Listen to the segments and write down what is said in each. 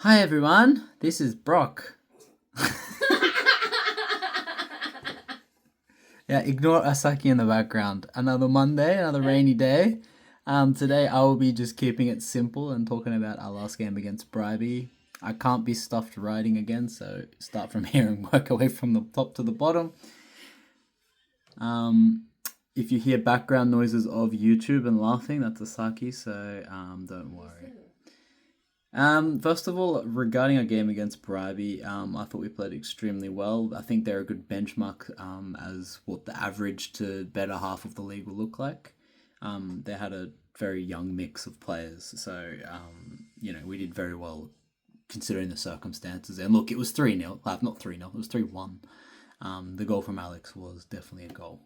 Hi everyone, this is Brock. Yeah, ignore Asaki in the background. Another Monday, another rainy day. Today I will be just keeping it simple and talking about our last game against Bribey. I can't be stuffed writing again, so start from here and work away from the top to the bottom. If you hear background noises of YouTube and laughing, that's Asaki, so don't worry. First of all, regarding our game against Bribey, I thought we played extremely well. I think they're a good benchmark as what the average to better half of the league will look like. They had a very young mix of players, so we did very well considering the circumstances. And look, it was 3-0, not 3-0, it was 3-1. The goal from Alex was definitely a goal.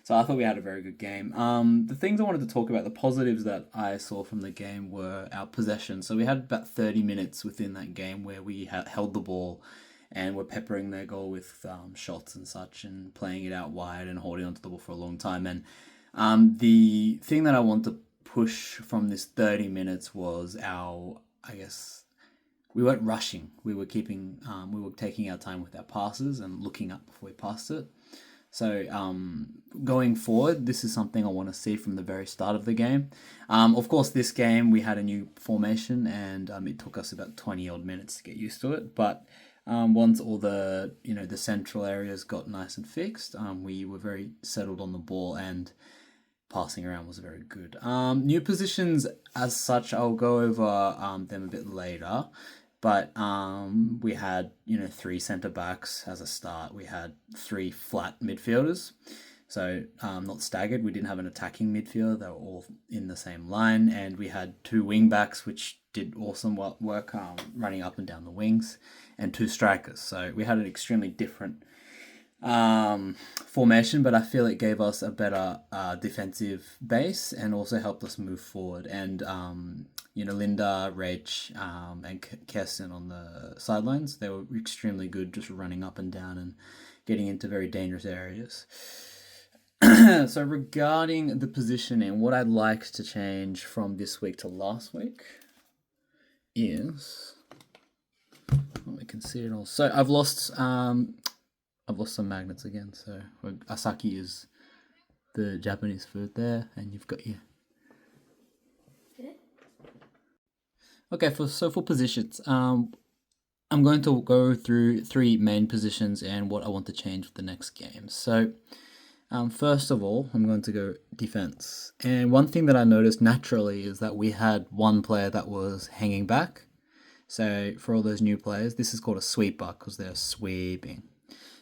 So I thought we had a very good game. The things I wanted to talk about, the positives that I saw from the game were our possession. So we had about 30 minutes within that game where we held the ball and were peppering their goal with shots and such and playing it out wide and holding onto the ball for a long time. And the thing that I want to push from this 30 minutes was we weren't rushing. We were taking our time with our passes and looking up before we passed it. So going forward, this is something I want to see from the very start of the game. Of course, this game we had a new formation and it took us about 20 odd minutes to get used to it. But once all the central areas got nice and fixed, we were very settled on the ball and passing around was very good. New positions as such, I'll go over them a bit later. But we had, 3 centre backs as a start. We had 3 flat midfielders. So not staggered. We didn't have an attacking midfielder. They were all in the same line. And we had 2 wing backs, which did awesome work running up and down the wings. And 2 strikers. So we had an extremely different formation, but I feel it gave us a better defensive base and also helped us move forward. And Linda, Rach, and Kirsten on the sidelines, they were extremely good, just running up and down and getting into very dangerous areas. So regarding the positioning, what I'd like to change from this week to last week is, we can see it all. So I've lost some magnets again. So Asaki is the Japanese food there, and you've got your. Okay, for positions, I'm going to go through 3 main positions and what I want to change for the next game. So, first of all, I'm going to go defense. And one thing that I noticed naturally is that we had one player that was hanging back. So for all those new players, this is called a sweeper because they're sweeping.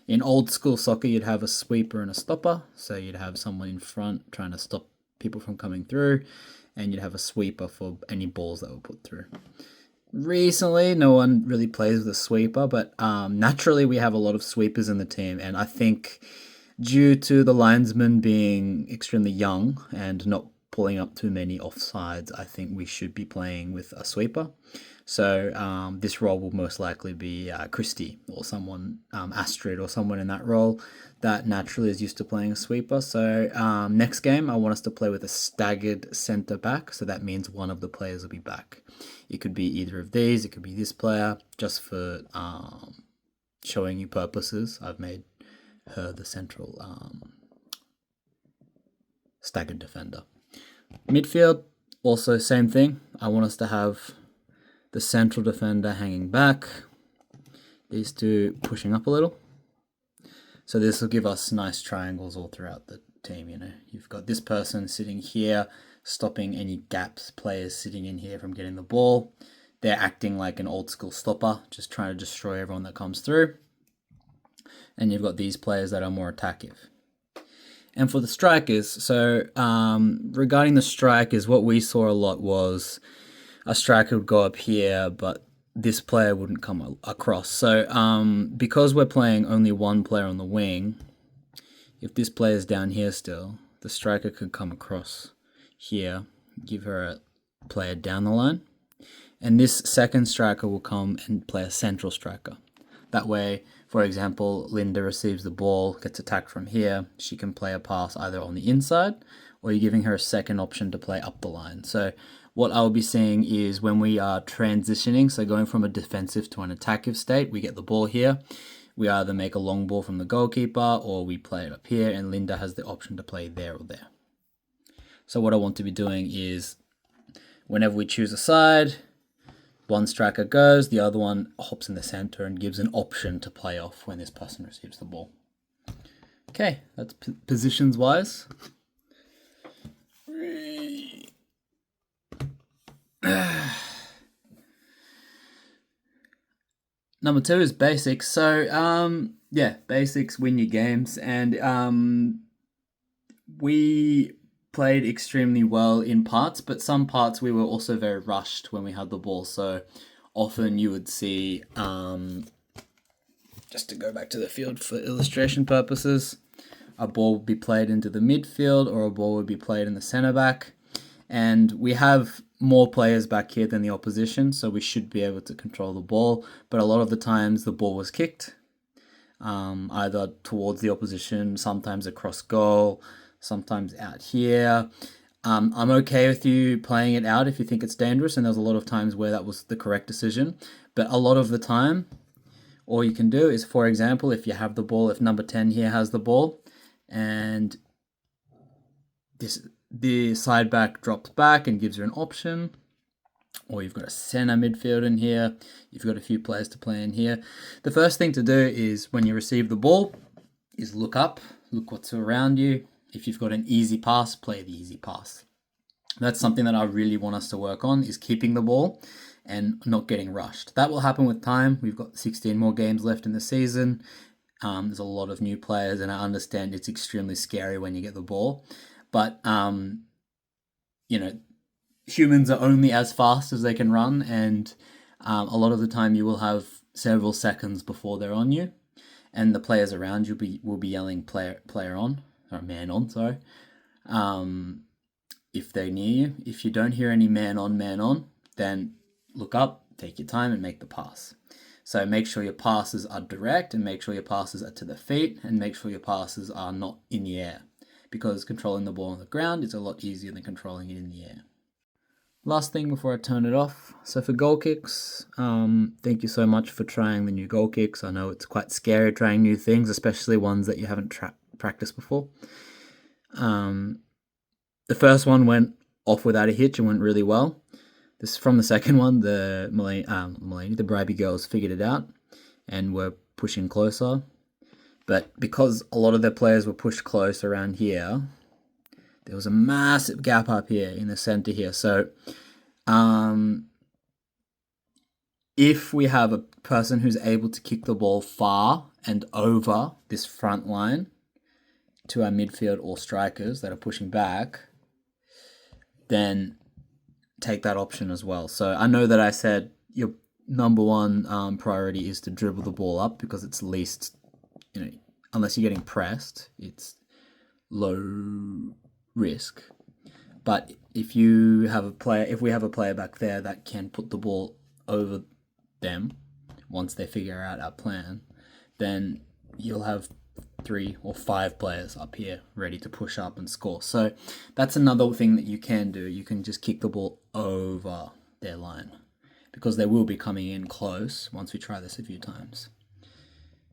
In old school soccer, you'd have a sweeper and a stopper. So you'd have someone in front trying to stop people from coming through, and you'd have a sweeper for any balls that were put through. Recently, no one really plays with a sweeper, but naturally we have a lot of sweepers in the team, and I think due to the linesmen being extremely young and not pulling up too many offsides, I think we should be playing with a sweeper. So this role will most likely be Christy or someone, Astrid or someone in that role that naturally is used to playing a sweeper. So next game, I want us to play with a staggered centre back. So that means one of the players will be back. It could be either of these. It could be this player. Just for showing you purposes, I've made her the central staggered defender. Midfield, also same thing. I want us to have the central defender hanging back, these 2 pushing up a little. So this will give us nice triangles all throughout the team. You've got this person sitting here, stopping any gaps, players sitting in here from getting the ball. They're acting like an old school stopper, just trying to destroy everyone that comes through. And you've got these players that are more attackive. And for the strikers, so regarding the strikers, what we saw a lot was a striker would go up here, but this player wouldn't come across. So because we're playing only one player on the wing, if this player's down here still, the striker could come across here, give her a player down the line, and this second striker will come and play a central striker. That way, for example, Linda receives the ball, gets attacked from here, she can play a pass either on the inside, or you're giving her a second option to play up the line. So what I'll be seeing is when we are transitioning, so going from a defensive to an attacking state, we get the ball here. We either make a long ball from the goalkeeper or we play it up here, and Linda has the option to play there or there. So what I want to be doing is whenever we choose a side, one striker goes, the other one hops in the center and gives an option to play off when this person receives the ball. Okay, that's positions wise. Number 2 is basics. So, yeah, basics win your games. And we played extremely well in parts, but some parts we were also very rushed when we had the ball. So often you would see, just to go back to the field for illustration purposes, a ball would be played into the midfield or a ball would be played in the centre back. And we have more players back here than the opposition, so we should be able to control the ball. But a lot of the times the ball was kicked, either towards the opposition, sometimes across goal, sometimes out here. I'm okay with you playing it out if you think it's dangerous, and there's a lot of times where that was the correct decision. But a lot of the time, all you can do is, for example, if you have the ball, if number 10 here has the ball, and the side back drops back and gives you an option, or you've got a center midfield in here, you've got a few players to play in here. The first thing to do is when you receive the ball is look up, look what's around you. If you've got an easy pass, play the easy pass. That's something that I really want us to work on, is keeping the ball and not getting rushed. That will happen with time. We've got 16 more games left in the season. There's a lot of new players, and I understand it's extremely scary when you get the ball. But, humans are only as fast as they can run, and a lot of the time you will have several seconds before they're on you, and the players around you will be yelling player on, or man on, sorry, if they're near you. If you don't hear any man on, then look up, take your time, and make the pass. So make sure your passes are direct, and make sure your passes are to the feet, and make sure your passes are not in the air, because controlling the ball on the ground is a lot easier than controlling it in the air. Last thing before I turn it off. So for goal kicks, thank you so much for trying the new goal kicks. I know it's quite scary trying new things, especially ones that you haven't practiced before. The first one went off without a hitch and went really well. This from the second one, the Bribey girls figured it out and were pushing closer. But because a lot of their players were pushed close around here, there was a massive gap up here in the center here. So if we have a person who's able to kick the ball far and over this front line to our midfield or strikers that are pushing back, then take that option as well. So I know that I said your number one priority is to dribble the ball up, because it's least, unless you're getting pressed, it's low risk. But if we have a player back there that can put the ball over them once they figure out our plan, then you'll have 3 or 5 players up here ready to push up and score. So that's another thing that you can do. You can just kick the ball over their line, because they will be coming in close once we try this a few times,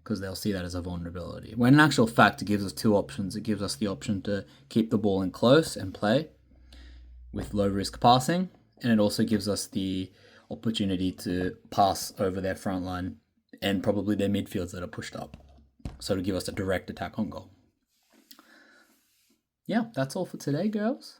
because they'll see that as a vulnerability. When in actual fact, it gives us 2 options. It gives us the option to keep the ball in close and play with low risk passing, and it also gives us the opportunity to pass over their front line and probably their midfields that are pushed up. So to give us a direct attack on goal. Yeah, that's all for today, girls.